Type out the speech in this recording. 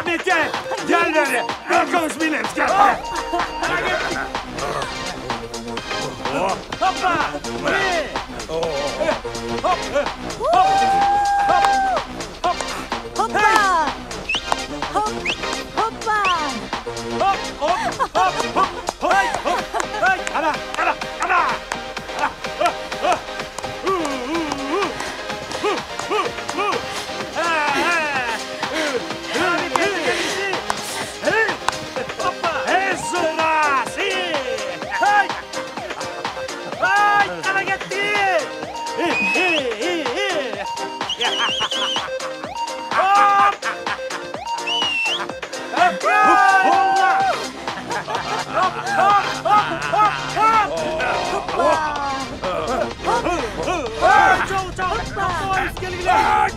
Mitya! Gel böyle! Welcome Williams, gel! Hoppa! Hop! Hop! Hop! Hoppa! Hop! Hoppa! Hop! Hop! Hop! Hop! Hay! Hop! Hay! Ana! Ana! Ana! Ha ha ha!